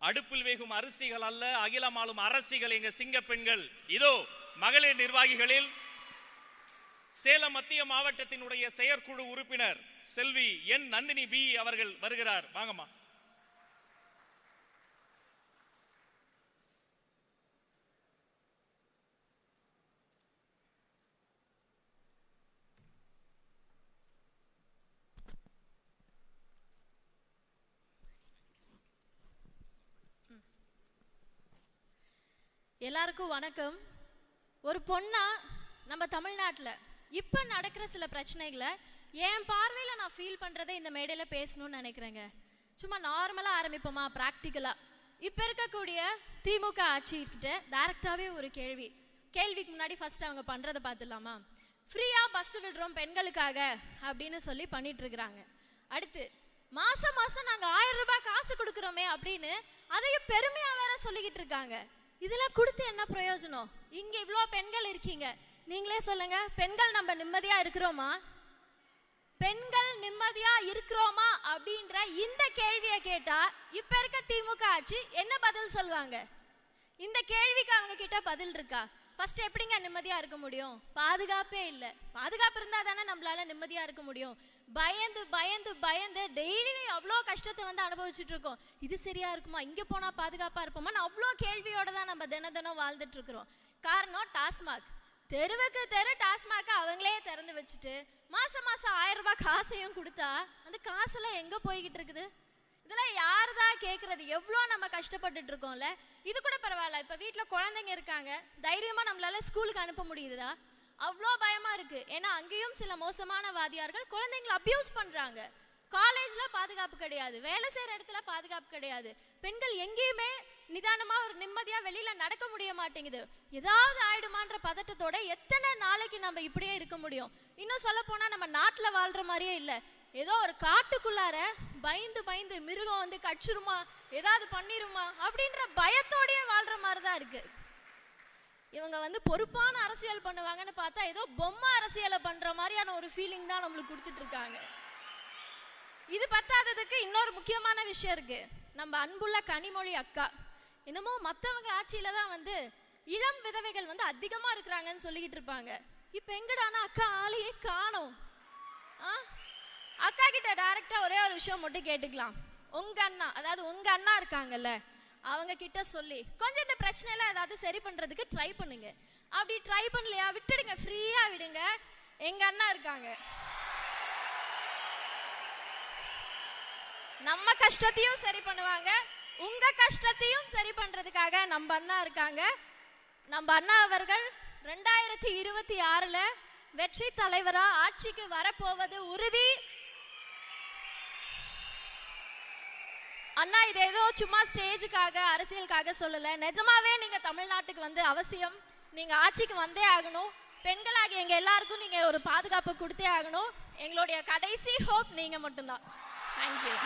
அடுப்பில் வேகும் அரிசிகள் அல்ல, அகிலமாலும் அரசிகள் எங்க சிங்க பெண்கள். இதோ மகளிர் நிர்வாகிகளில் சேலம் மத்திய மாவட்டத்தினுடைய செயற்குழு உறுப்பினர் செல்வி என் நந்தினி பி அவர்கள் வருகிறார். வாங்கம்மா. எல்லாருக்கும் வணக்கம். ஒரு பொண்ணா நம்ம தமிழ்நாட்டில் இப்போ நடக்கிற சில பிரச்சனைகளை என் பார்வையில் நான் ஃபீல் பண்ணுறதை இந்த மேடையில் பேசணும்னு நினைக்கிறேங்க. சும்மா நார்மலாக ஆரம்பிப்போமா, ப்ராக்டிக்கலாக. இப்போ இருக்கக்கூடிய திமுக ஆட்சிக்கிட்ட டைரெக்டாகவே ஒரு கேள்விக்கு முன்னாடி ஃபர்ஸ்ட் அவங்க பண்ணுறதை பார்த்துடலாமா? ஃப்ரீயாக பஸ் விடுறோம் பெண்களுக்காக அப்படின்னு சொல்லி பண்ணிட்டு இருக்கிறாங்க. அடுத்து மாதம் மாதம் நாங்கள் 1000 ரூபாய் காசு கொடுக்குறோமே அப்படின்னு அதையும் பெருமையாக வேற சொல்லிக்கிட்டு இருக்காங்க. இதெல்லாம் கொடுத்து என்ன பிரயோஜனம்? இங்க இவ்வளோ பெண்கள் இருக்கீங்க, நீங்களே சொல்லுங்க, பெண்கள் நம்ம நிம்மதியா இருக்கிறோமா? பெண்கள் நிம்மதியா இருக்கிறோமா அப்படின்ற இந்த கேள்வியை கேட்டா இப்ப இருக்க திமுக ஆட்சி என்ன பதில் சொல்லுவாங்க? இந்த கேள்விக்கு அவங்க கிட்ட பதில் இருக்கா? ஃபர்ஸ்ட் எப்படிங்க நிம்மதியா இருக்க முடியும்? பாதுகாப்பே இல்லை. பாதுகாப்பு இருந்தா தானே நம்மளால நிம்மதியா இருக்க முடியும். பயந்து பயந்து பயந்து டெய்லி அவ்வளோ கஷ்டத்தை வந்து அனுபவிச்சுட்டு இருக்கோம். இது சரியா இருக்குமா? இங்க போனா பாதுகாப்பா இருப்போமா? அவ்வளோ கேள்வியோட தான் நம்ம தினம் வாழ்ந்துட்டு இருக்கிறோம். காரணம் டாஸ்மாக். தெருவுக்கு தெரு டாஸ்மாக் அவங்களே திறந்து வச்சுட்டு மாசம் மாசம் 1000 ரூபாய் காசையும் கொடுத்தா அந்த காசெல்லாம் எங்க போய்கிட்டு இருக்குது? இதெல்லாம் யாருதான் கேட்கறது? எவ்வளோ நம்ம கஷ்டப்பட்டுட்டு இருக்கோம்ல. இது கூட பரவாயில்ல, இப்போ வீட்டில் குழந்தைங்க இருக்காங்க, தைரியமாக நம்மளால ஸ்கூலுக்கு அனுப்ப முடியுதா? அவ்வளோ பயமா இருக்கு. ஏன்னா அங்கேயும் சில மோசமான வாதியார்கள் குழந்தைங்களை அபியூஸ் பண்றாங்க. காலேஜ்ல பாதுகாப்பு கிடையாது, வேலை செய்யற இடத்துல பாதுகாப்பு கிடையாது. பெண்கள் எங்கேயுமே நிதானமா ஒரு நிம்மதியா வெளியில நடக்க முடிய மாட்டேங்குது. ஏதாவது ஆயிடுமான்ற பதட்டத்தோட எத்தனை நாளைக்கு நம்ம இப்படியே இருக்க முடியும்? இன்னும் சொல்ல போனா நம்ம நாட்டுல வாழ்ற மாதிரியே இல்லை. ஏதோ ஒரு காட்டுக்குள்ளார பயந்து பயந்து மிருகம் வந்து கடிச்சிருமா, ஏதாவது பண்ணிருமா அப்படின்ற பயத்தோடயே வாழ்ற மாதிரி தான் இருக்கு. இவங்க வந்து பொறுப்பான அரசியல் பண்ணுவாங்கன்னு பார்த்தா ஏதோ பொம்மை அரசியலை பண்ற மாதிரியான ஒரு ஃபீலிங் தான் நம்மளுக்கு கொடுத்துட்டு இருக்காங்க. இது பத்தாததுக்கு இன்னொரு முக்கியமான விஷயம் இருக்கு. நம்ம அன்புள்ள கனிமொழி அக்கா என்னமோ மற்றவங்க ஆட்சியில தான் வந்து இளம் விதவைகள் வந்து அதிகமா இருக்கிறாங்கன்னு சொல்லிக்கிட்டு இருப்பாங்க. இப்ப எங்கடானா அக்கா ஆளையே காணோம். அக்கா கிட்ட டைரக்டா ஒரே ஒரு விஷயம் மட்டும் கேட்டுக்கலாம். உங்க அண்ணா, அதாவது உங்க அண்ணா இருக்காங்கல்ல, அவங்க கிட்ட சொல்லி கொஞ்சம் இந்த பிரச்சனைலாம் ஏதாவது சரி பண்றதுக்கு ட்ரை பண்ணுங்க. அப்படி ட்ரை பண்ணலையா விட்டுடுங்க, ஃப்ரீயா விடுங்க. எங்க அண்ணா இருக்காங்க, நம்ம கஷ்டத்தையும் சரி பண்ணுவாங்க, உங்க கஷ்டத்தையும் சரி பண்றதுக்காக நம்ம அண்ணா இருக்காங்க. நம்ம அண்ணா அவர்கள் 2026ல வெற்றி தலைவரா ஆட்சிக்கு வரப்போவது உறுதி. அண்ணா இது ஏதோ சும்மா ஸ்டேஜுக்காக அரசியலுக்காக சொல்லல, நிஜமாவே நீங்க தமிழ்நாட்டுக்கு வந்து அவசியம், நீங்க ஆட்சிக்கு வந்தே ஆகணும். பெண்களாகிய எங்க எல்லாருக்கும் நீங்க ஒரு பாதுகாப்பு கொடுத்தே ஆகணும். எங்களுடைய கடைசி ஹோப் நீங்க மட்டும்தான். தேங்க்யூ.